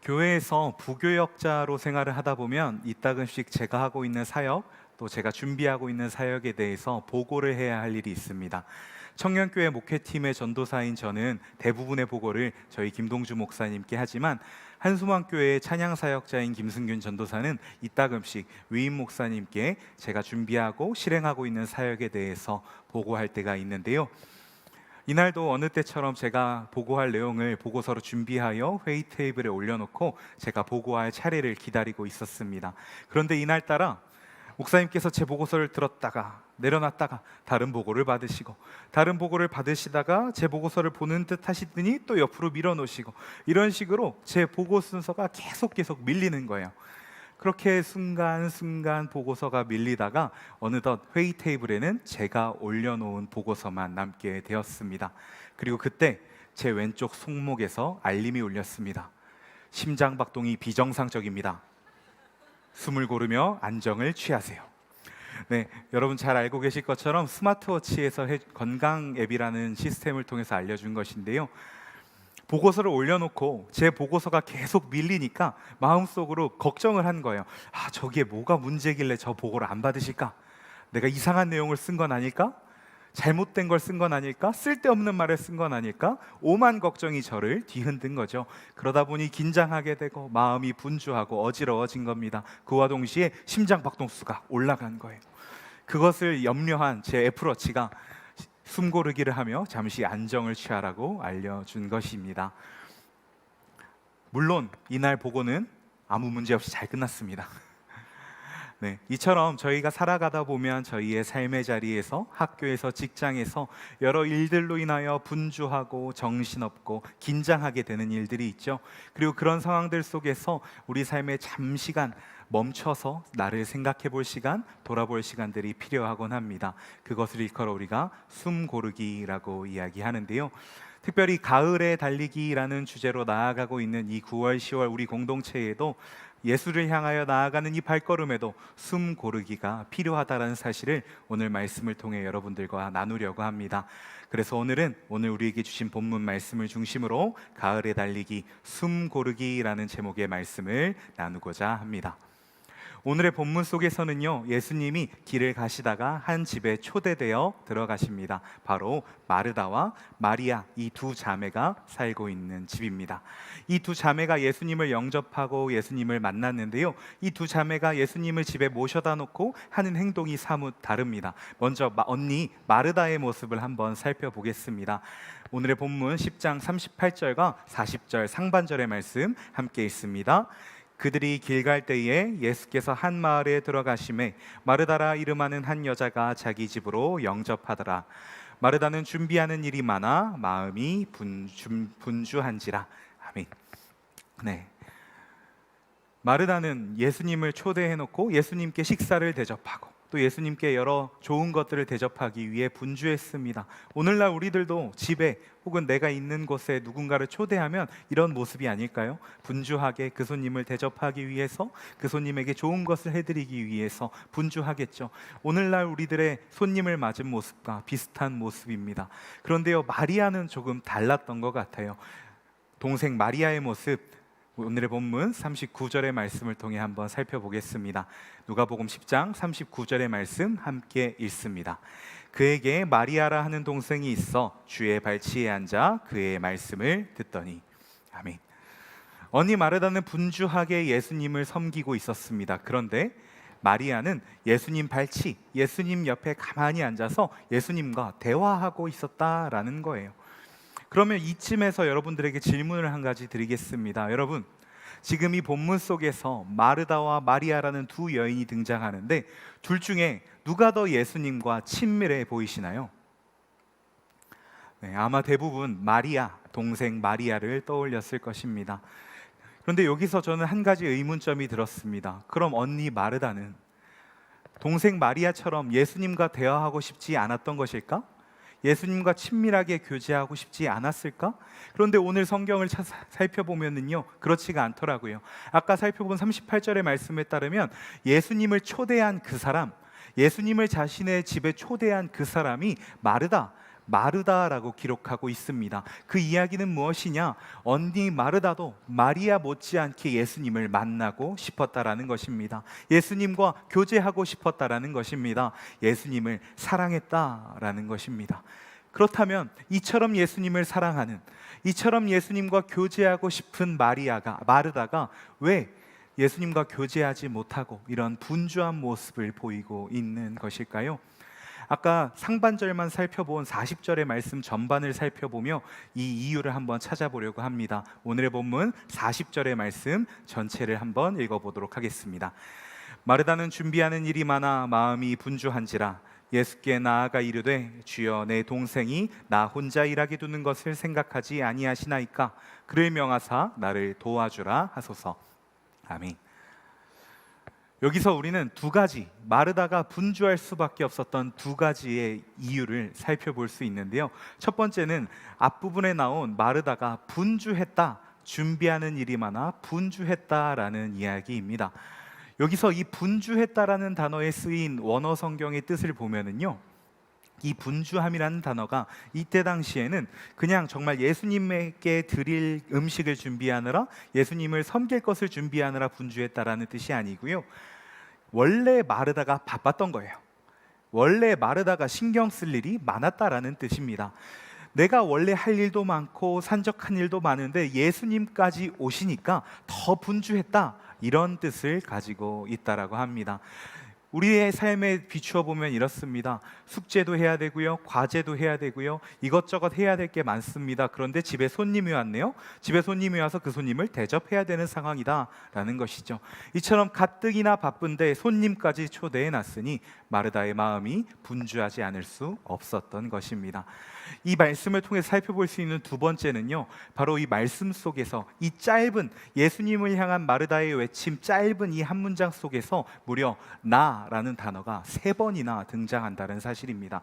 교회에서 부교역자로 생활을 하다 보면 이따금씩 제가 하고 있는 사역, 또 제가 준비하고 있는 사역에 대해서 보고를 해야 할 일이 있습니다. 청년교회 목회팀의 전도사인 저는 대부분의 보고를 저희 김동주 목사님께 하지만 한수망교회의 찬양사역자인 김승균 전도사는 이따금씩 위임 목사님께 제가 준비하고 실행하고 있는 사역에 대해서 보고할 때가 있는데요. 이날도 어느 때처럼 제가 보고할 내용을 보고서로 준비하여 회의 테이블에 올려놓고 제가 보고할 차례를 기다리고 있었습니다. 그런데 이날따라 목사님께서 제 보고서를 들었다가 내려놨다가 다른 보고를 받으시고, 다른 보고를 받으시다가 제 보고서를 보는 듯 하시더니 또 옆으로 밀어놓으시고, 이런 식으로 제 보고 순서가 계속 밀리는 거예요. 그렇게 순간순간 보고서가 밀리다가 어느덧 회의 테이블에는 제가 올려놓은 보고서만 남게 되었습니다. 그리고 그때 제 왼쪽 손목에서 알림이 울렸습니다. 심장박동이 비정상적입니다. 숨을 고르며 안정을 취하세요. 네, 여러분 잘 알고 계실 것처럼 스마트워치에서 건강 앱이라는 시스템을 통해서 알려준 것인데요. 보고서를 올려놓고 제 보고서가 계속 밀리니까 마음속으로 걱정을 한 거예요. 저기에 뭐가 문제길래 저 보고를 안 받으실까? 내가 이상한 내용을 쓴 건 아닐까? 잘못된 걸 쓴 건 아닐까? 쓸데없는 말을 쓴 건 아닐까? 오만 걱정이 저를 뒤흔든 거죠. 그러다 보니 긴장하게 되고 마음이 분주하고 어지러워진 겁니다. 그와 동시에 심장 박동수가 올라간 거예요. 그것을 염려한 제 애플워치가 숨고르기를 하며 잠시 안정을 취하라고 알려준 것입니다. 물론 이날 보고는 아무 문제 없이 잘 끝났습니다. 네, 이처럼 저희가 살아가다 보면 저희의 삶의 자리에서, 학교에서, 직장에서 여러 일들로 인하여 분주하고 정신없고 긴장하게 되는 일들이 있죠. 그리고 그런 상황들 속에서 우리 삶에 잠시간 멈춰서 나를 생각해 볼 시간, 돌아볼 시간들이 필요하곤 합니다. 그것을 일컬어 우리가 숨 고르기라고 이야기하는데요. 특별히 가을에 달리기라는 주제로 나아가고 있는 이 9월, 10월 우리 공동체에도 예수를 향하여 나아가는 이 발걸음에도 숨 고르기가 필요하다는 사실을 오늘 말씀을 통해 여러분들과 나누려고 합니다. 그래서 오늘 우리에게 주신 본문 말씀을 중심으로 가을에 달리기, 숨 고르기라는 제목의 말씀을 나누고자 합니다. 오늘의 본문 속에서는요, 예수님이 길을 가시다가 한 집에 초대되어 들어가십니다. 바로 마르다와 마리아, 이 두 자매가 살고 있는 집입니다. 이 두 자매가 예수님을 영접하고 예수님을 만났는데요, 이 두 자매가 예수님을 집에 모셔다 놓고 하는 행동이 사뭇 다릅니다. 먼저 언니 마르다의 모습을 한번 살펴보겠습니다. 오늘의 본문 10장 38절과 40절 상반절의 말씀 함께 있습니다. 그들이 길 갈 때에 예수께서 한 마을에 들어가심에 마르다라 이름하는 한 여자가 자기 집으로 영접하더라. 마르다는 준비하는 일이 많아 마음이 분주한지라. 아멘. 네. 마르다는 예수님을 초대해놓고 예수님께 식사를 대접하고 또 예수님께 여러 좋은 것들을 대접하기 위해 분주했습니다. 오늘날 우리들도 집에 혹은 내가 있는 곳에 누군가를 초대하면 이런 모습이 아닐까요? 분주하게 그 손님을 대접하기 위해서, 그 손님에게 좋은 것을 해드리기 위해서 분주하겠죠. 오늘날 우리들의 손님을 맞은 모습과 비슷한 모습입니다. 그런데요, 마리아는 조금 달랐던 것 같아요. 동생 마리아의 모습, 오늘의 본문 39절의 말씀을 통해 한번 살펴보겠습니다. 누가복음 10장 39절의 말씀 함께 읽습니다. 그에게 마리아라 하는 동생이 있어 주의 발치에 앉아 그의 말씀을 듣더니. 아멘. 언니 마르다는 분주하게 예수님을 섬기고 있었습니다. 그런데 마리아는 예수님 발치, 예수님 옆에 가만히 앉아서 예수님과 대화하고 있었다라는 거예요. 그러면 이쯤에서 여러분들에게 질문을 한 가지 드리겠습니다. 여러분, 지금 이 본문 속에서 마르다와 마리아라는 두 여인이 등장하는데 둘 중에 누가 더 예수님과 친밀해 보이시나요? 네, 아마 대부분 마리아, 동생 마리아를 떠올렸을 것입니다. 그런데 여기서 저는 한 가지 의문점이 들었습니다. 그럼 언니 마르다는 동생 마리아처럼 예수님과 대화하고 싶지 않았던 것일까? 예수님과 친밀하게 교제하고 싶지 않았을까? 그런데 오늘 성경을 살펴보면요, 그렇지가 않더라고요. 아까 살펴본 38절의 말씀에 따르면 예수님을 초대한 그 사람, 예수님을 자신의 집에 초대한 그 사람이 마르다, 마르다라고 기록하고 있습니다. 그 이야기는 무엇이냐? 언니 마르다도 마리아 못지않게 예수님을 만나고 싶었다라는 것입니다. 예수님과 교제하고 싶었다라는 것입니다. 예수님을 사랑했다라는 것입니다. 그렇다면 이처럼 예수님을 사랑하는, 이처럼 예수님과 교제하고 싶은 마르다가 왜 예수님과 교제하지 못하고 이런 분주한 모습을 보이고 있는 것일까요? 아까 상반절만 살펴본 40절의 말씀 전반을 살펴보며 이 이유를 한번 찾아보려고 합니다. 오늘의 본문 40절의 말씀 전체를 한번 읽어보도록 하겠습니다. 마르다는 준비하는 일이 많아 마음이 분주한지라 예수께 나아가 이르되 주여 내 동생이 나 혼자 일하게 두는 것을 생각하지 아니하시나이까 그를 명하사 나를 도와주라 하소서. 아멘. 여기서 우리는 두 가지, 마르다가 분주할 수밖에 없었던 두 가지의 이유를 살펴볼 수 있는데요. 첫 번째는 앞부분에 나온 마르다가 분주했다, 준비하는 일이 많아 분주했다라는 이야기입니다. 여기서 이 분주했다라는 단어에 쓰인 원어 성경의 뜻을 보면은요, 이 분주함이라는 단어가 이때 당시에는 그냥 정말 예수님에게 드릴 음식을 준비하느라, 예수님을 섬길 것을 준비하느라 분주했다라는 뜻이 아니고요, 원래 마르다가 바빴던 거예요. 원래 마르다가 신경 쓸 일이 많았다라는 뜻입니다. 내가 원래 할 일도 많고 산적한 일도 많은데 예수님까지 오시니까 더 분주했다, 이런 뜻을 가지고 있다라고 합니다. 우리의 삶에 비추어 보면 이렇습니다. 숙제도 해야 되고요, 과제도 해야 되고요, 이것저것 해야 될 게 많습니다. 그런데 집에 손님이 왔네요. 집에 손님이 와서 그 손님을 대접해야 되는 상황이다라는 것이죠. 이처럼 가뜩이나 바쁜데 손님까지 초대해 놨으니 마르다의 마음이 분주하지 않을 수 없었던 것입니다. 이 말씀을 통해 살펴볼 수 있는 두 번째는요, 바로 이 말씀 속에서 이 짧은 예수님을 향한 마르다의 외침, 짧은 이 한 문장 속에서 무려 나라는 단어가 3번이나 등장한다는 사실입니다.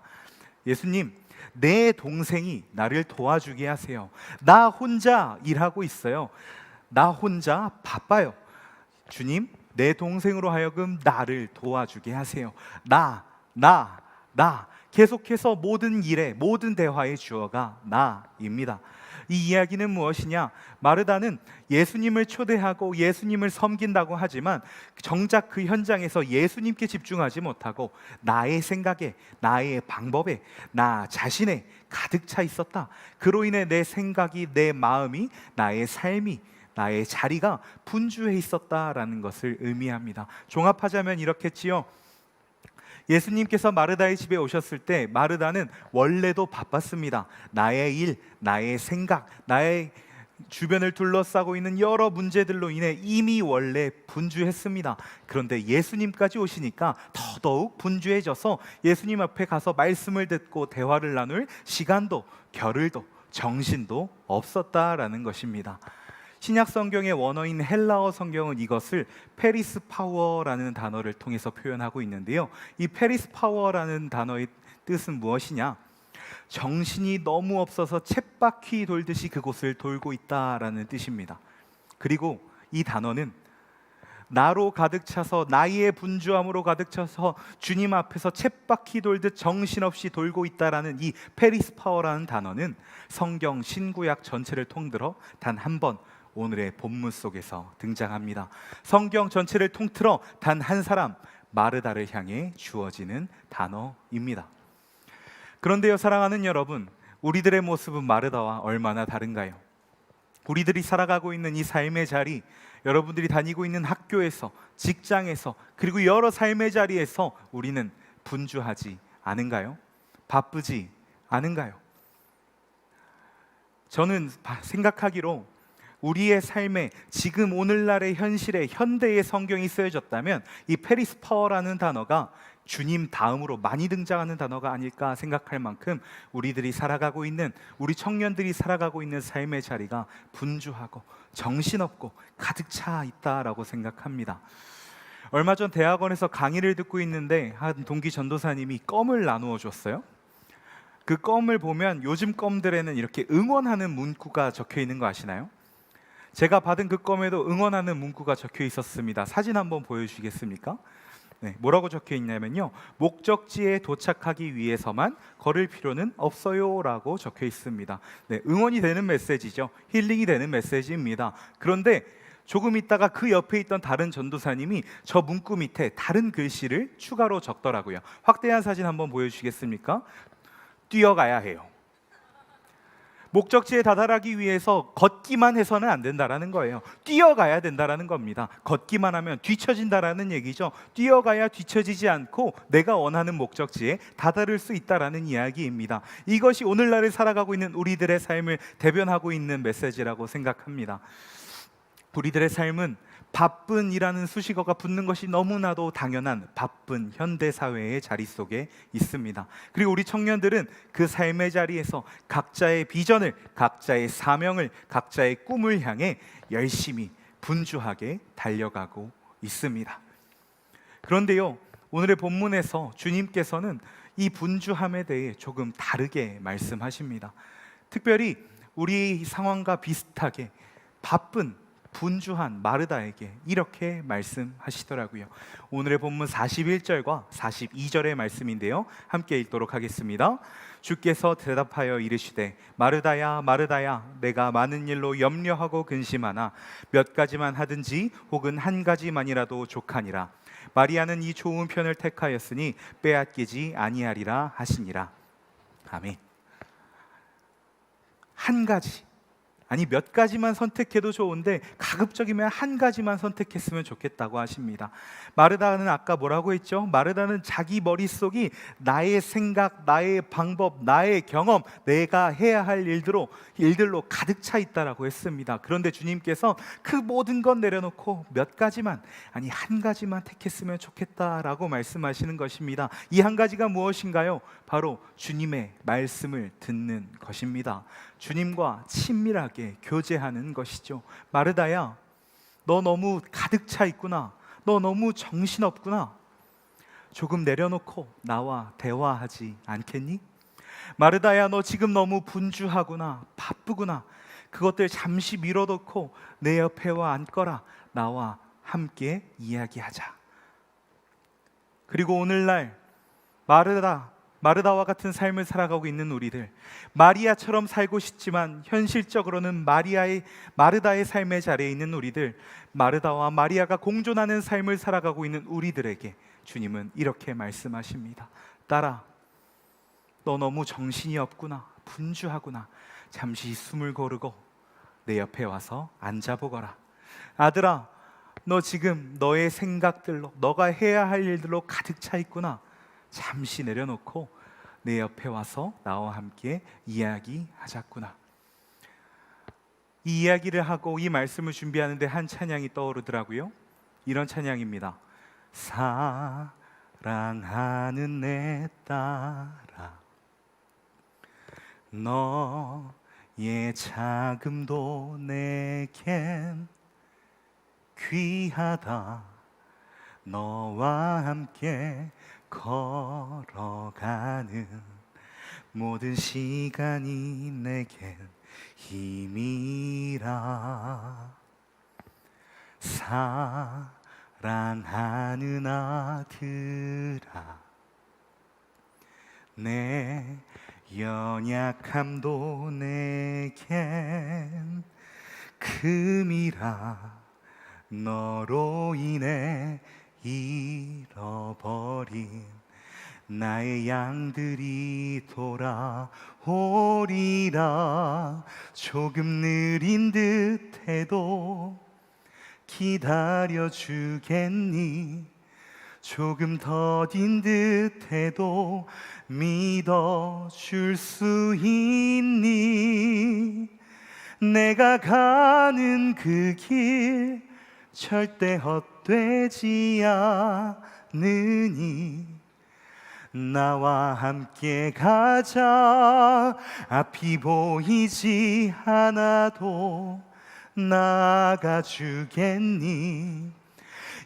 예수님, 내 동생이 나를 도와주게 하세요. 나 혼자 일하고 있어요. 나 혼자 바빠요. 주님, 내 동생으로 하여금 나를 도와주게 하세요. 나 계속해서 모든 일에, 모든 대화의 주어가 나입니다. 이 이야기는 무엇이냐? 마르다는 예수님을 초대하고 예수님을 섬긴다고 하지만 정작 그 현장에서 예수님께 집중하지 못하고 나의 생각에, 나의 방법에, 나 자신에 가득 차 있었다. 그로 인해 내 생각이, 내 마음이, 나의 삶이, 나의 자리가 분주해 있었다라는 것을 의미합니다. 종합하자면 이렇겠지요. 예수님께서 마르다의 집에 오셨을 때 마르다는 원래도 바빴습니다. 나의 일, 나의 생각, 나의 주변을 둘러싸고 있는 여러 문제들로 인해 이미 원래 분주했습니다. 그런데 예수님까지 오시니까 더더욱 분주해져서 예수님 앞에 가서 말씀을 듣고 대화를 나눌 시간도, 겨를도, 정신도 없었다라는 것입니다. 신약 성경의 원어인 헬라어 성경은 이것을 페리스 파워라는 단어를 통해서 표현하고 있는데요. 이 페리스 파워라는 단어의 뜻은 무엇이냐? 정신이 너무 없어서 쳇바퀴 돌듯이 그곳을 돌고 있다라는 뜻입니다. 그리고 이 단어는 나로 가득 차서, 나의 분주함으로 가득 차서 주님 앞에서 쳇바퀴 돌듯 정신없이 돌고 있다라는 이 페리스 파워라는 단어는 성경 신구약 전체를 통틀어 단 한 번 오늘의 본문 속에서 등장합니다. 성경 전체를 통틀어 단 한 사람, 마르다를 향해 주어지는 단어입니다. 그런데요, 사랑하는 여러분, 우리들의 모습은 마르다와 얼마나 다른가요? 우리들이 살아가고 있는 이 삶의 자리, 여러분들이 다니고 있는 학교에서, 직장에서, 그리고 여러 삶의 자리에서 우리는 분주하지 않은가요? 바쁘지 않은가요? 저는 생각하기로 우리의 삶에 지금 오늘날의 현실에, 현대의 성경이 쓰여졌다면 이 페리스 파워라는 단어가 주님 다음으로 많이 등장하는 단어가 아닐까 생각할 만큼 우리들이 살아가고 있는, 우리 청년들이 살아가고 있는 삶의 자리가 분주하고 정신없고 가득 차 있다라고 생각합니다. 얼마 전 대학원에서 강의를 듣고 있는데 한 동기 전도사님이 껌을 나누어 줬어요. 그 껌을 보면 요즘 껌들에는 이렇게 응원하는 문구가 적혀 있는 거 아시나요? 제가 받은 그 껌에도 응원하는 문구가 적혀 있었습니다. 사진 한번 보여주시겠습니까? 네, 뭐라고 적혀 있냐면요, 목적지에 도착하기 위해서만 걸을 필요는 없어요 라고 적혀 있습니다. 네, 응원이 되는 메시지죠. 힐링이 되는 메시지입니다. 그런데 조금 있다가 그 옆에 있던 다른 전도사님이 저 문구 밑에 다른 글씨를 추가로 적더라고요. 확대한 사진 한번 보여주시겠습니까? 뛰어가야 해요. 목적지에 다다르기 위해서 걷기만 해서는 안 된다라는 거예요. 뛰어가야 된다라는 겁니다. 걷기만 하면 뒤처진다라는 얘기죠. 뛰어가야 뒤처지지 않고 내가 원하는 목적지에 다다를 수 있다라는 이야기입니다. 이것이 오늘날을 살아가고 있는 우리들의 삶을 대변하고 있는 메시지라고 생각합니다. 우리들의 삶은 바쁜이라는 수식어가 붙는 것이 너무나도 당연한 바쁜 현대사회의 자리 속에 있습니다. 그리고 우리 청년들은 그 삶의 자리에서 각자의 비전을, 각자의 사명을, 각자의 꿈을 향해 열심히 분주하게 달려가고 있습니다. 그런데요, 오늘의 본문에서 주님께서는 이 분주함에 대해 조금 다르게 말씀하십니다. 특별히 우리 상황과 비슷하게 바쁜 분주한 마르다에게 이렇게 말씀하시더라고요. 오늘의 본문 41절과 42절의 말씀인데요, 함께 읽도록 하겠습니다. 주께서 대답하여 이르시되 마르다야 마르다야, 내가 많은 일로 염려하고 근심하나 몇 가지만 하든지 혹은 한 가지만이라도 족하니라. 마리아는 이 좋은 편을 택하였으니 빼앗기지 아니하리라 하시니라. 아멘. 한 가지, 아니 몇 가지만 선택해도 좋은데 가급적이면 한 가지만 선택했으면 좋겠다고 하십니다. 마르다는 아까 뭐라고 했죠? 마르다는 자기 머릿속이 나의 생각, 나의 방법, 나의 경험, 내가 해야 할 일들로 가득 차 있다라고 했습니다. 그런데 주님께서 그 모든 건 내려놓고 몇 가지만, 아니 한 가지만 택했으면 좋겠다라고 말씀하시는 것입니다. 이 한 가지가 무엇인가요? 바로 주님의 말씀을 듣는 것입니다. 주님과 친밀하게 교제하는 것이죠. 마르다야, 너 너무 가득 차 있구나. 너 너무 정신없구나. 조금 내려놓고 나와 대화하지 않겠니? 마르다야, 너 지금 너무 분주하구나. 바쁘구나. 그것들 잠시 미뤄놓고 내 옆에 와 앉거라. 나와 함께 이야기하자. 그리고 오늘날 마르다와 같은 삶을 살아가고 있는 우리들, 마리아처럼 살고 싶지만 현실적으로는 마르다의 삶의 자리에 있는 우리들, 마르다와 마리아가 공존하는 삶을 살아가고 있는 우리들에게 주님은 이렇게 말씀하십니다. 딸아, 너 너무 정신이 없구나. 분주하구나. 잠시 숨을 고르고 내 옆에 와서 앉아보거라. 아들아, 너 지금 너의 생각들로, 너가 해야 할 일들로 가득 차 있구나. 잠시 내려놓고 내 옆에 와서 나와 함께 이야기하자꾸나. 이 이야기를 하고 이 말씀을 준비하는데 한 찬양이 떠오르더라고요. 이런 찬양입니다. 사랑하는 내 딸아, 너의 자금도 내겐 귀하다. 너와 함께 걸어가는 모든 시간이 내겐 힘이라. 사랑하는 아들아, 내 연약함도 내겐 금이라. 너로 인해 잃어버린 나의 양들이 돌아오리라. 조금 느린 듯해도 기다려주겠니? 조금 더딘 듯해도 믿어줄 수 있니? 내가 가는 그 길 절대 헛되지 않으니 나와 함께 가자. 앞이 보이지 않아도 나가주겠니?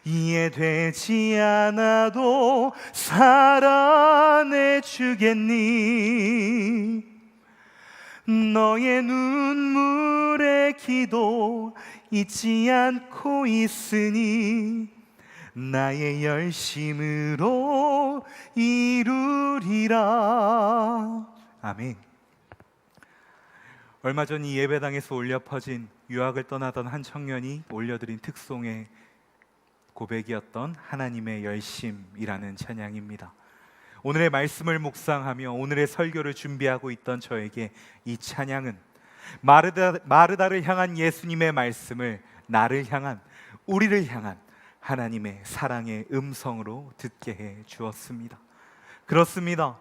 이해되지 않아도 살아내주겠니? 너의 눈물의 기도 잊지 않고 있으니 나의 열심으로 이루리라. 아멘. 얼마 전 이 예배당에서 올려 퍼진 유학을 떠나던 한 청년이 올려드린 특송의 고백이었던 하나님의 열심이라는 찬양입니다. 오늘의 말씀을 묵상하며 오늘의 설교를 준비하고 있던 저에게 이 찬양은 마르다를 향한 예수님의 말씀을 나를 향한, 우리를 향한 하나님의 사랑의 음성으로 듣게 해 주었습니다. 그렇습니다.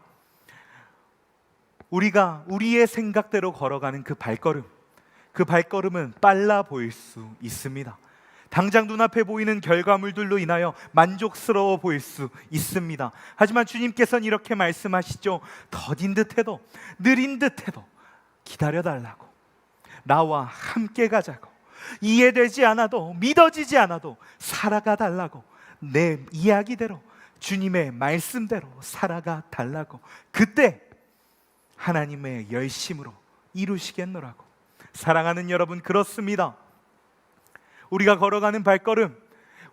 우리가 우리의 생각대로 걸어가는 그 발걸음은 빨라 보일 수 있습니다. 당장 눈앞에 보이는 결과물들로 인하여 만족스러워 보일 수 있습니다. 하지만 주님께서는 이렇게 말씀하시죠. 더딘 듯해도, 느린 듯해도 기다려달라고, 나와 함께 가자고, 이해되지 않아도, 믿어지지 않아도 살아가 달라고, 내 이야기대로, 주님의 말씀대로 살아가 달라고, 그때 하나님의 열심으로 이루시겠노라고. 사랑하는 여러분, 그렇습니다. 우리가 걸어가는 발걸음,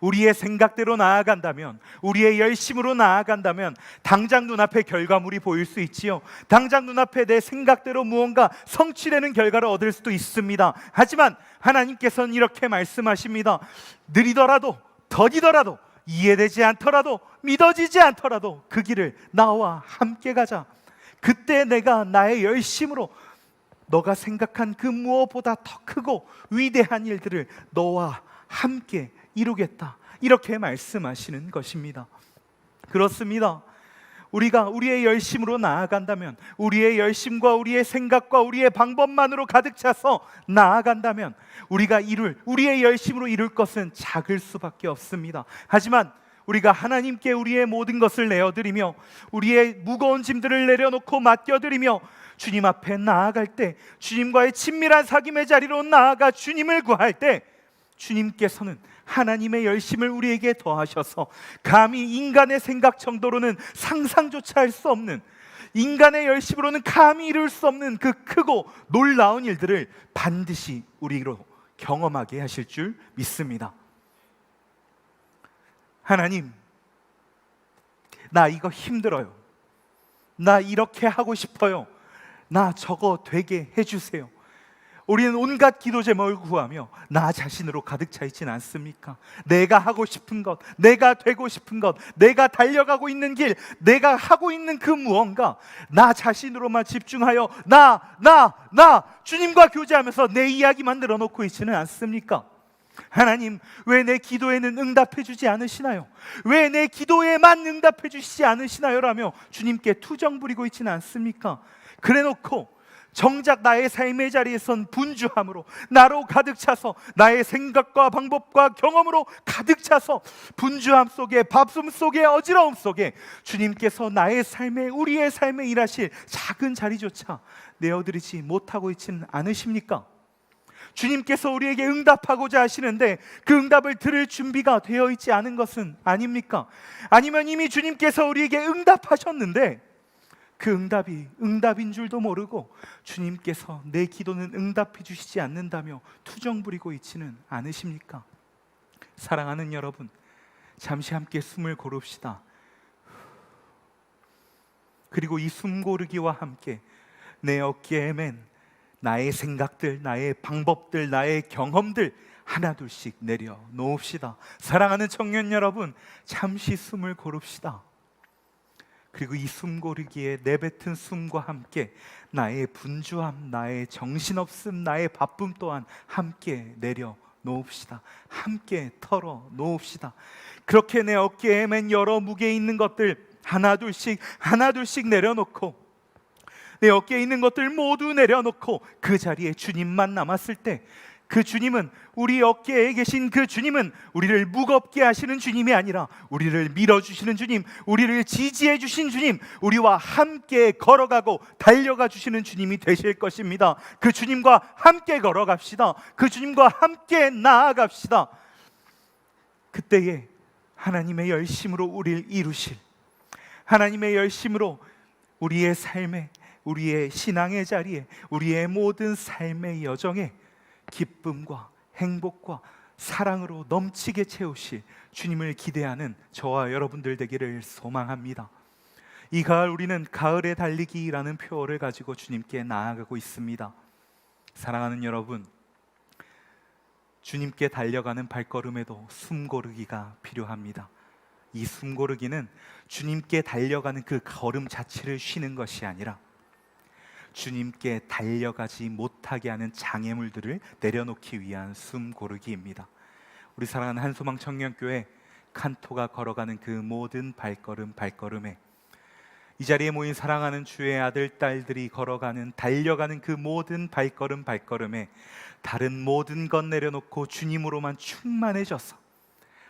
우리의 생각대로 나아간다면, 우리의 열심으로 나아간다면 당장 눈앞에 결과물이 보일 수 있지요. 당장 눈앞에 내 생각대로 무언가 성취되는 결과를 얻을 수도 있습니다. 하지만 하나님께서는 이렇게 말씀하십니다. 느리더라도, 더디더라도, 이해되지 않더라도, 믿어지지 않더라도 그 길을 나와 함께 가자. 그때 내가 나의 열심으로 너가 생각한 그 무엇보다 더 크고 위대한 일들을 너와 함께 이루겠다. 이렇게 말씀하시는 것입니다. 그렇습니다. 우리가 우리의 열심으로 나아간다면, 우리의 열심과 우리의 생각과 우리의 방법만으로 가득 차서 나아간다면 우리가 우리의 열심으로 이룰 것은 작을 수밖에 없습니다. 하지만 우리가 하나님께 우리의 모든 것을 내어드리며 우리의 무거운 짐들을 내려놓고 맡겨드리며 주님 앞에 나아갈 때, 주님과의 친밀한 사귐의 자리로 나아가 주님을 구할 때 주님께서는 하나님의 열심을 우리에게 더하셔서 감히 인간의 생각 정도로는 상상조차 할 수 없는, 인간의 열심으로는 감히 이룰 수 없는 그 크고 놀라운 일들을 반드시 우리로 경험하게 하실 줄 믿습니다. 하나님, 나 이거 힘들어요. 나 이렇게 하고 싶어요. 나 저거 되게 해주세요. 우리는 온갖 기도 제목을 구하며 나 자신으로 가득 차 있지는 않습니까? 내가 하고 싶은 것, 내가 되고 싶은 것, 내가 달려가고 있는 길, 내가 하고 있는 그 무언가, 나 자신으로만 집중하여 나 주님과 교제하면서 내 이야기만 늘어놓고 있지는 않습니까? 하나님, 왜 내 기도에는 응답해 주지 않으시나요? 왜 내 기도에만 응답해 주시지 않으시나요? 라며 주님께 투정 부리고 있지는 않습니까? 그래놓고 정작 나의 삶의 자리에선 분주함으로 나로 가득 차서, 나의 생각과 방법과 경험으로 가득 차서 분주함 속에, 밥숨 속에, 어지러움 속에 주님께서 나의 삶에, 우리의 삶에 일하실 작은 자리조차 내어드리지 못하고 있지는 않으십니까? 주님께서 우리에게 응답하고자 하시는데 그 응답을 들을 준비가 되어 있지 않은 것은 아닙니까? 아니면 이미 주님께서 우리에게 응답하셨는데 그 응답이 응답인 줄도 모르고 주님께서 내 기도는 응답해 주시지 않는다며 투정 부리고 있지는 않으십니까? 사랑하는 여러분, 잠시 함께 숨을 고릅시다. 그리고 이 숨 고르기와 함께 내 어깨에 맨 나의 생각들, 나의 방법들, 나의 경험들 하나둘씩 내려놓읍시다. 사랑하는 청년 여러분, 잠시 숨을 고릅시다. 그리고 이 숨 고르기에 내뱉은 숨과 함께 나의 분주함, 나의 정신없음, 나의 바쁨 또한 함께 내려놓읍시다. 함께 털어놓읍시다. 그렇게 내 어깨에 맨 여러 무게 있는 것들 하나둘씩 내려놓고, 내 어깨에 있는 것들 모두 내려놓고 그 자리에 주님만 남았을 때, 그 주님은, 우리 어깨에 계신 그 주님은 우리를 무겁게 하시는 주님이 아니라 우리를 밀어주시는 주님, 우리를 지지해 주신 주님, 우리와 함께 걸어가고 달려가 주시는 주님이 되실 것입니다. 그 주님과 함께 걸어갑시다. 그 주님과 함께 나아갑시다. 그때에 하나님의 열심으로 우리를 이루실, 하나님의 열심으로 우리의 삶에, 우리의 신앙의 자리에, 우리의 모든 삶의 여정에 기쁨과 행복과 사랑으로 넘치게 채우실 주님을 기대하는 저와 여러분들 되기를 소망합니다. 이 가을 우리는 가을에 달리기라는 표어를 가지고 주님께 나아가고 있습니다. 사랑하는 여러분, 주님께 달려가는 발걸음에도 숨고르기가 필요합니다. 이 숨고르기는 주님께 달려가는 그 걸음 자체를 쉬는 것이 아니라 주님께 달려가지 못하게 하는 장애물들을 내려놓기 위한 숨고르기입니다. 우리 사랑하는 한소망 청년교회 칸토가 걸어가는 그 모든 발걸음에, 이 자리에 모인 사랑하는 주의 아들, 딸들이 걸어가는, 달려가는 그 모든 발걸음에 다른 모든 것 내려놓고 주님으로만 충만해져서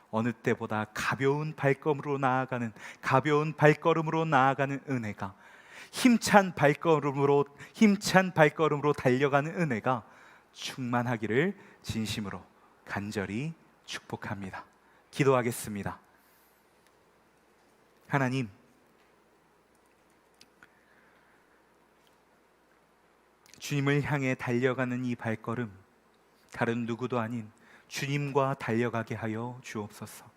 어느 때보다 가벼운 발걸음으로 나아가는 은혜가, 힘찬 발걸음으로 달려가는 은혜가 충만하기를 진심으로 간절히 축복합니다. 기도하겠습니다. 하나님, 주님을 향해 달려가는 이 발걸음, 다른 누구도 아닌 주님과 달려가게 하여 주옵소서.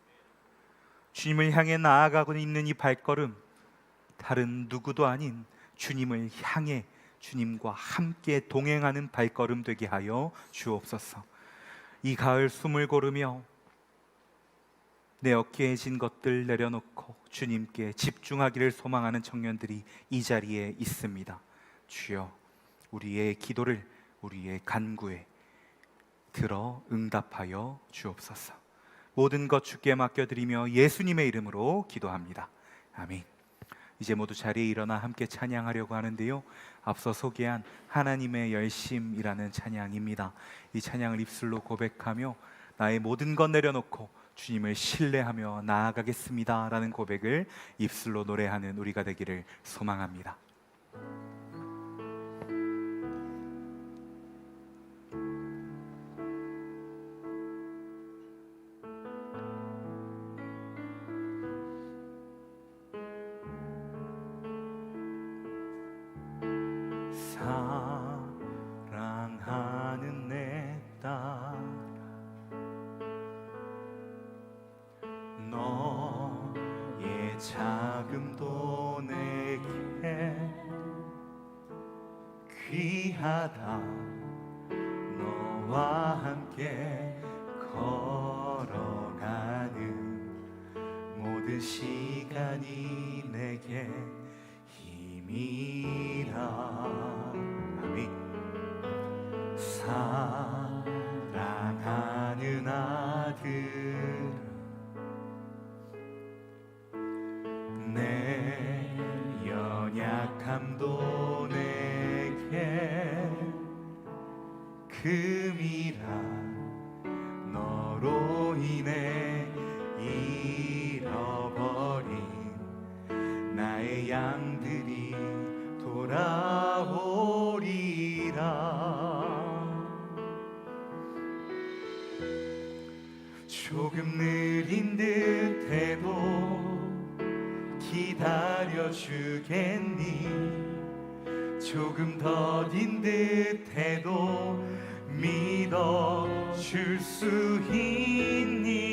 주님을 향해 나아가고 있는 이 발걸음, 다른 누구도 아닌 주님을 향해 주님과 함께 동행하는 발걸음 되게 하여 주옵소서. 이 가을 숨을 고르며 내 어깨에 진 것들 내려놓고 주님께 집중하기를 소망하는 청년들이 이 자리에 있습니다. 주여, 우리의 기도를, 우리의 간구에 들어 응답하여 주옵소서. 모든 것 주께 맡겨드리며 예수님의 이름으로 기도합니다. 아멘. 이제 모두 자리에 일어나 함께 찬양하려고 하는데요, 앞서 소개한 하나님의 열심이라는 찬양입니다. 이 찬양을 입술로 고백하며 나의 모든 것 내려놓고 주님을 신뢰하며 나아가겠습니다 라는 고백을 입술로 노래하는 우리가 되기를 소망합니다. 사랑하는 내 딸아, 너의 자금도 내게 귀하다. 너와 함께 걸어가는 모든 시간이 내게 힘이라. 아멘. 사랑하는 아들, 내 연약함도 내게 금이라. 너로 인해 잃어버린 나의 양들이 돌아오리라. 조금 느린 듯해도 기다려주겠니? 조금 더딘 듯해도 믿어줄 수 있니?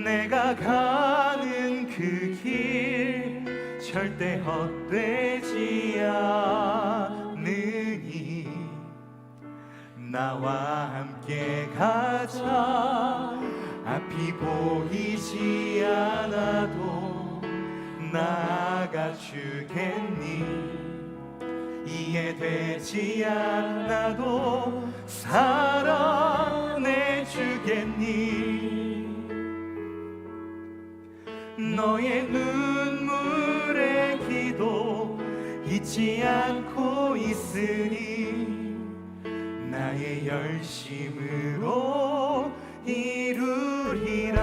내가 가는 그 길 절대 헛되지 않으니 나와 함께 가자. 앞이 보이지 않아도 나아가 주겠니? 이해되지 않아도 사랑해 주겠니? 너의 눈물의 기도 잊지 않고 있으니 나의 열심으로 이루리라.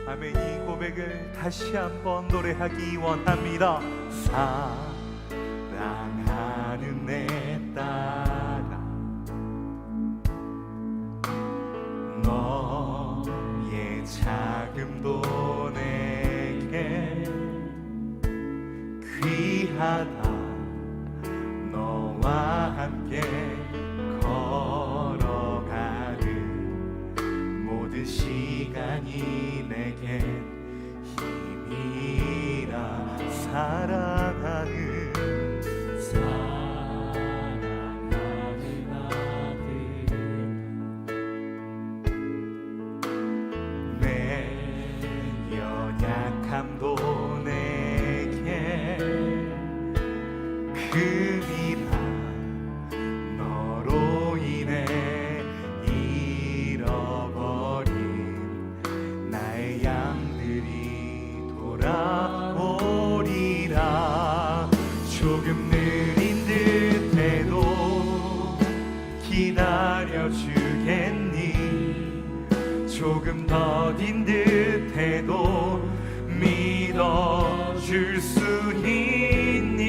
아멘. 이 고백을 다시 한번 노래하기 원합니다. 사랑하는 내 딸아, 너의 자금도 내게 귀하다. 너와 함께 기다려주겠니? 조금 더딘 듯해도 믿어줄 수 있니?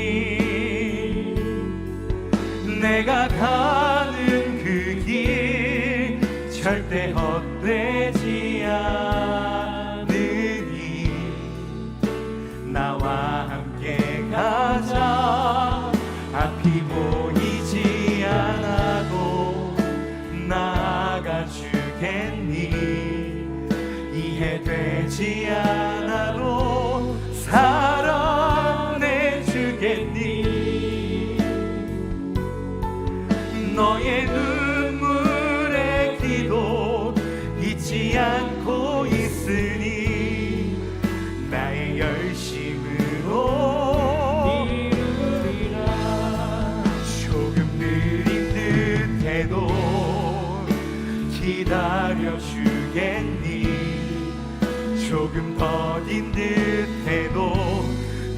내가 가는 그 길 절대 헛되지 않으니 나와 함께 가자. 앞이 보이지 않아도 나아가 주겠니? 이해되지 않아도 사랑해 주겠니? 너의 눈물의 기도 잊지 않고 있으니 나의 열심으로 이루리라. 조금 느린 듯해도 기다려주겠니? 조금 더딘 듯해도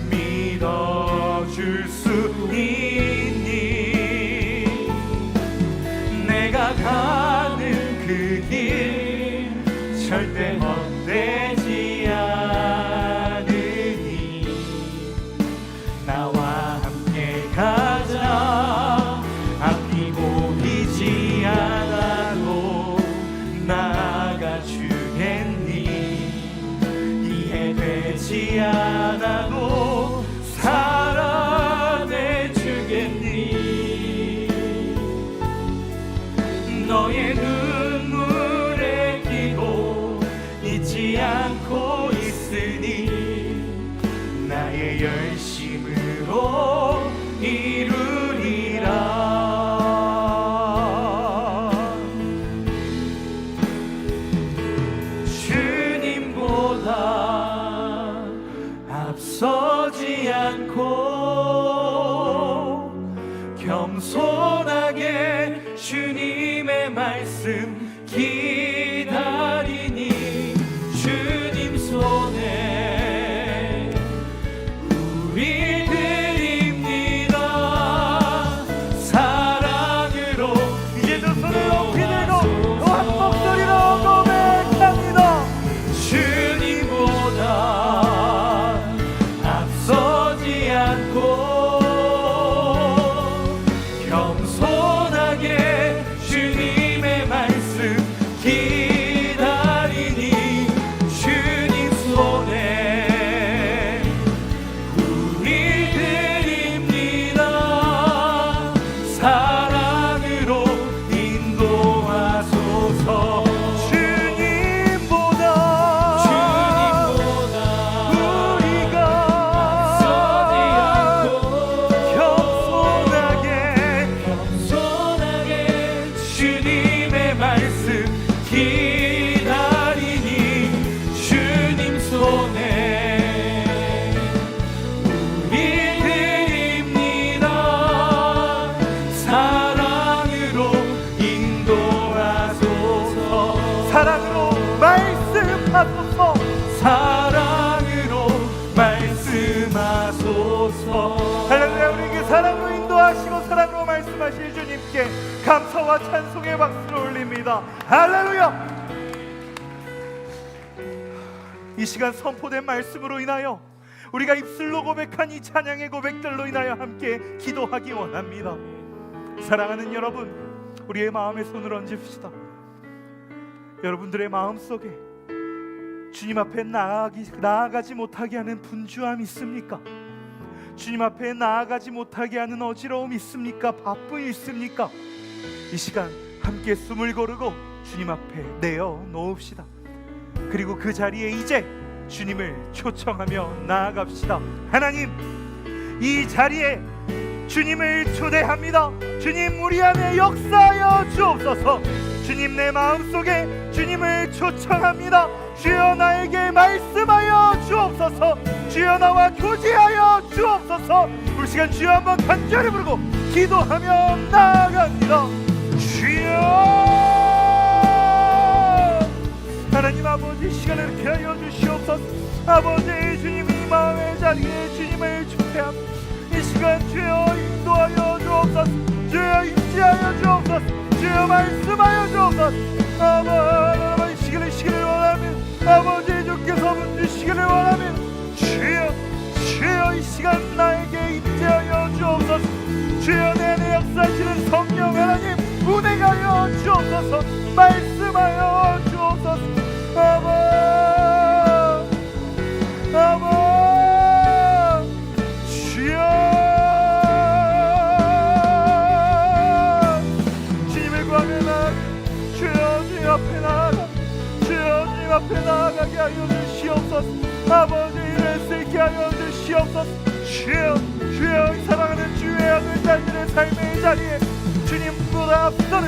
믿어줄 수 있니? 내가 가는 그 길 절대 헛되지 않으니 나와 함께 가자. 앞이 보이지 않아도 나아가 주겠니? 이해되지 않아도 사랑해 주겠니? 너의 눈물의 기도 잊지 않고 있으니 나의 열심으로 이루리라. 주님보다 앞서지 않고 겸손하게 주님의 말씀 기다리니 주님 손에 우리 드립니다. 사랑으로 이제 두 손을 높이 들고 또 한 목소리로 고백합니다. 주님보다 앞서지 않고 겸손하게 주님의 말씀 기다리니 주님 손에 우리 드립니다. 사랑으로 인도하소서. 주님보다 우리가 앞서지 않고 겸손하게 주님의 말씀 기다리니 주님 손에 우리 드립니다. 사랑으로 인도하소서. 사랑으로 말씀하소서. 사랑으로 말씀하소서. 할렐루야. 우리에게 사랑으로 인도하시고 사랑으로 말씀하실 주님께 감사와 찬송의 박수를 올립니다. 할렐루야. 이 시간 선포된 말씀으로 인하여 우리가 입술로 고백한 이 찬양의 고백들로 인하여 함께 기도하기 원합니다. 사랑하는 여러분, 우리의 마음에 손을 얹읍시다. 여러분들의 마음속에 주님 앞에 나아가지 못하게 하는 분주함 있습니까? 주님 앞에 나아가지 못하게 하는 어지러움 있습니까? 바쁨 있습니까? 이 시간 함께 숨을 고르고 주님 앞에 내어 놓읍시다. 그리고 그 자리에 이제 주님을 초청하며 나아갑시다. 하나님, 이 자리에 주님을 초대합니다. 주님, 우리 안에 역사하여 주옵소서. 주님, 내 마음속에 주님을 초청합니다. 주여, 나에게 말씀하여 주옵소서. 주여, 나와 교제하여 주옵소서. 우리 시간 주여 한번 간절히 부르고 기도하며 나아갑니다. 주여, 하나님 아버지, 시간을 피하여 주시옵소서. 아버지, 주님이 마음의 자리에 주님을 초대합니다. 이 시간 주여 인도하여 주옵소서. 주여 임재하여 주옵소서. 주여 주여 말씀하여 주옵소서. 아버지 시기를 원하면 아버지 주께서 문주시기를 원하면 주여 이 시간 나에게 임재하여 주옵소서. 주여 내 안에 역사하시는 성령 하나님 운행하여 주옵소서. 말씀하여 주옵소서. 주여 주님을 구하며 주여 주님 앞에 나아가 주여 주님 앞에 나아가게 하여 주시옵소서. 아버지를 쓰게 하여 주시옵소서. 주여 사랑하는 주의 아들 자들의 삶의 자리에 주님보다 앞서는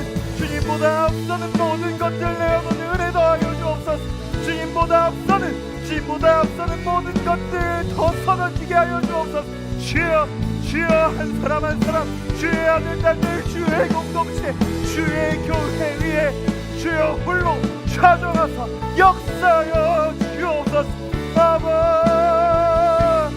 모든 것들 내어놓는 은혜 더하여 주옵소서. 주님보다 앞서는 모든 것들 더 쏟아지게 하여 주옵소서. 주여 한 사람 주의 아들 딸들 주의 공동체 주의 교회 위에 주여 홀로 좌정하사 역사하여 주옵소서. 아바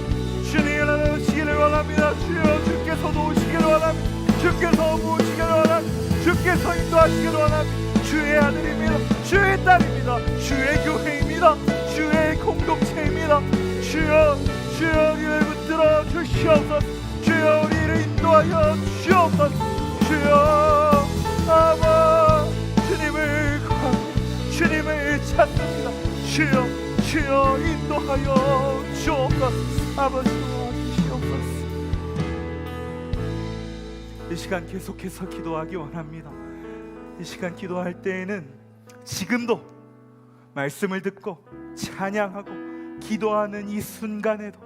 주님을 오시기를 원합니다. 주여 주께서도 오시기를 원합니다. 주께서 모시기를 원합니다. 주께서 인도하시기를 원합니다. 주의 아들입니다. 주의 딸입니다. 주의 교회입니다. 주의 공동체입니다. 주여 우리를 붙들어 주시옵소서. 주여 우리를 인도하여 주옵소서. 주여 아바 주님을 구합니다. 주님을 찾습니다. 주여 인도하여 주옵소서. 아버지 도와주시옵소서. 이 시간 계속해서 기도하기 원합니다. 이 시간 기도할 때에는 지금도 말씀을 듣고 찬양하고 기도하는 이 순간에도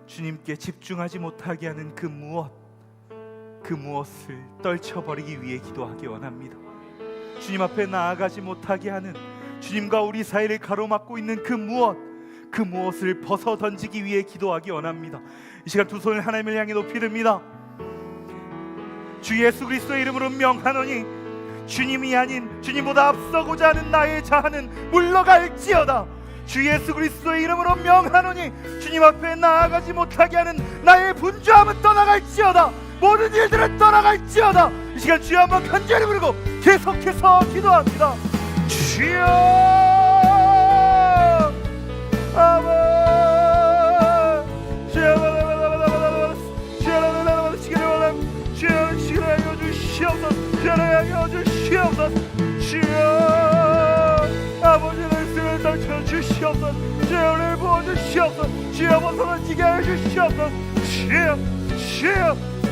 주님께 집중하지 못하게 하는 그 무엇을 떨쳐버리기 위해 기도하기 원합니다. 주님 앞에 나아가지 못하게 하는 주님과 우리 사이를 가로막고 있는 그 무엇을 벗어 던지기 위해 기도하기 원합니다. 이 시간 두 손을 하나님을 향해 높이 듭니다. 주 예수 그리스도의 이름으로 명하노니 주님이 아닌 주님보다 앞서고자 하는 나의 자아는 물러갈지어다. 주 예수 그리스도의 이름으로 명하노니 주님 앞에 나아가지 못하게 하는 나의 분주함은 떠나갈지어다. 모든 일들은 떠나갈지어다. 이 시간 주여 한번 간절히 부르고 계속해서 기도합니다. 주여 아바 주여 시기를 하여 주시옵소서. 주여 아버지의 말씀을 떨쳐 주시옵소서. 주여 우리를 부어주시옵소서. 주여 벗어나지게 하여 주시옵소서.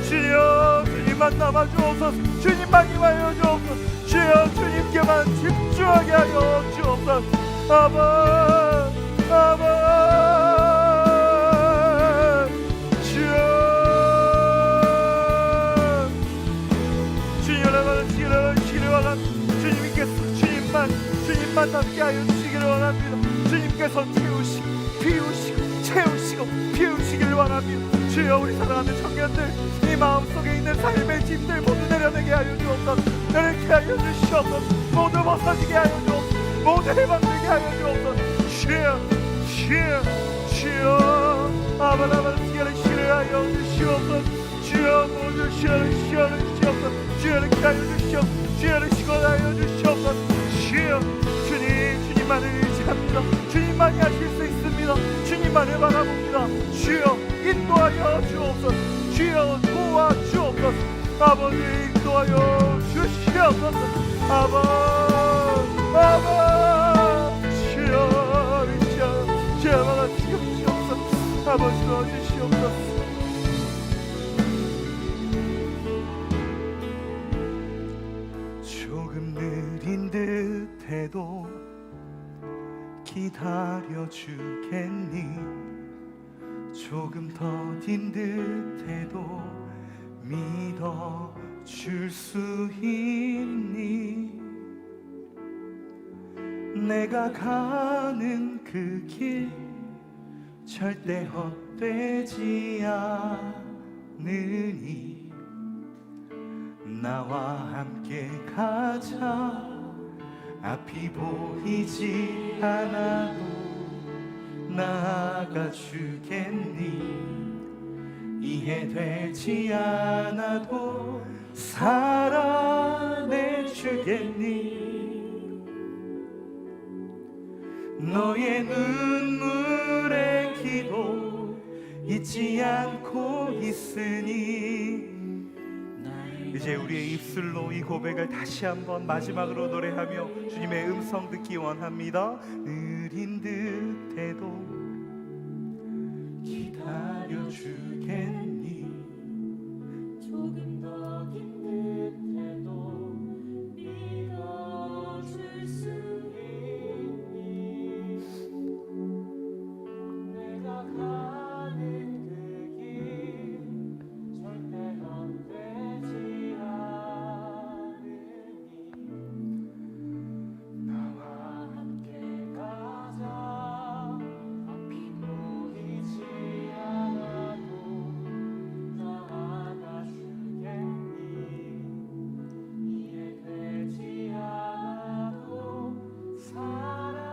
주여 주님만 남아주옵소서. 주님만 임하여 주옵소서. 주여 주님께만 집중하게 하여 주옵소서. 아바 주님만 남게 하여 주시기를 원합니다. 주님께서 비우시기를 원합니다. 주여 우리 사랑하는 청년들 이 마음속에 있는 삶의 짐들 모두 내려내게 하여 주옵소서. 내려게 하여 주시옵소서. 모두 벗어지게 하여 주옵소서. 모두 해방되게 하여 주옵소서. 주여 아바라바스기를 하여 주시옵소서. 주여 모두 시원을 주시옵소서. 주여를 하여 주시옵소서. 주여를 시원하여 주시옵소서. 주님만을 의지합니다. 주님만이 하실 수 있습니다. 주님만을 바라봅니다. 주여 인도하여 주옵소서. 주여 도와주옵소서. 아버지 인도하여 주시옵소서. 아바 주여 주옵소서. 아버지 도와주시옵소서. 조금 느린 듯해도 기다려 주겠니? 조금 더딘 듯해도 믿어 줄 수 있니? 내가 가는 그 길 절대 헛되지 않으니 나와 함께 가자. 앞이 보이지 않아도 나아가 주겠니? 이해되지 않아도 사랑 주겠니? 너의 눈물의 기도 잊지 않고 있으니. 이제 우리의 입술로 이 고백을 다시 한번 마지막으로 노래하며 주님의 음성 듣기 원합니다. 느린 듯해도 기다려주겠니? 조금 더 긴 듯해도 믿어줄 수 있니? 내가 가는 그 길 절대 헛되지 않으니 나와 함께 가자. 앞이 보이지 않아도 나아가주겠니? 이해되지 않아도 사랑해주겠니?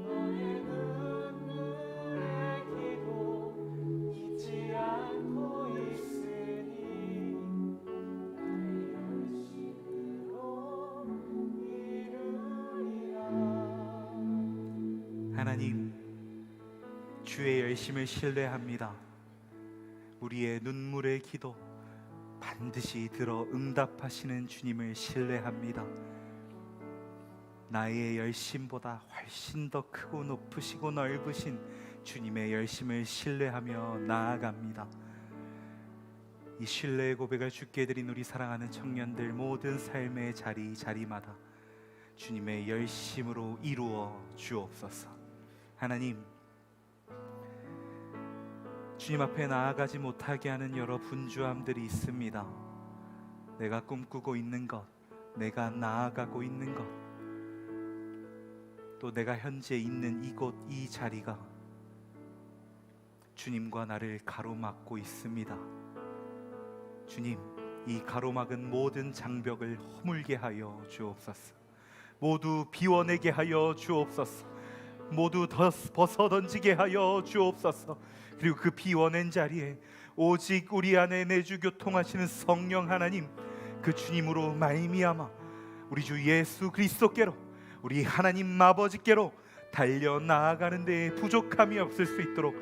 너의 눈물의 기도 잊지 않고 있으니 나의 열심으로 이루리라. 하나님, 주의 열심을 신뢰합니다. 우리의 눈물의 기도 반드시 들어 응답하시는 주님을 신뢰합니다. 나의 열심보다 훨씬 더 크고 높으시고 넓으신 주님의 열심을 신뢰하며 나아갑니다. 이 신뢰의 고백을 주께 드린 우리 사랑하는 청년들 모든 삶의 자리마다 주님의 열심으로 이루어 주옵소서. 하나님, 주님 앞에 나아가지 못하게 하는 여러 분주함들이 있습니다. 내가 꿈꾸고 있는 것, 내가 나아가고 있는 것, 또 내가 현재 있는 이곳 이 자리가 주님과 나를 가로막고 있습니다. 주님, 이 가로막은 모든 장벽을 허물게 하여 주옵소서. 모두 비워내게 하여 주옵소서. 모두 벗어던지게 하여 주옵소서. 그리고 그 비워낸 자리에 오직 우리 안에 내주 교통하시는 성령 하나님, 그 주님으로 말미암아 우리 주 예수 그리스도께로, 우리 하나님 아버지께로 달려 나아가는 데에 부족함이 없을 수 있도록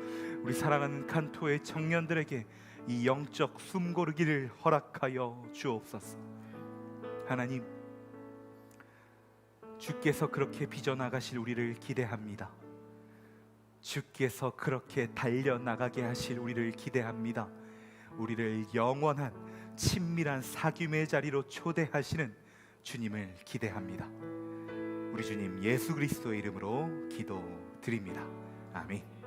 우리 사랑하는 칸토의 청년들에게 이 영적 숨고르기를 허락하여 주옵소서. 하나님, 주께서 그렇게 빚어나가실 우리를 기대합니다. 주께서 그렇게 달려나가게 하실 우리를 기대합니다. 우리를 영원한 친밀한 사귐의 자리로 초대하시는 주님을 기대합니다. 우리 주님 예수 그리스도의 이름으로 기도드립니다. 아멘.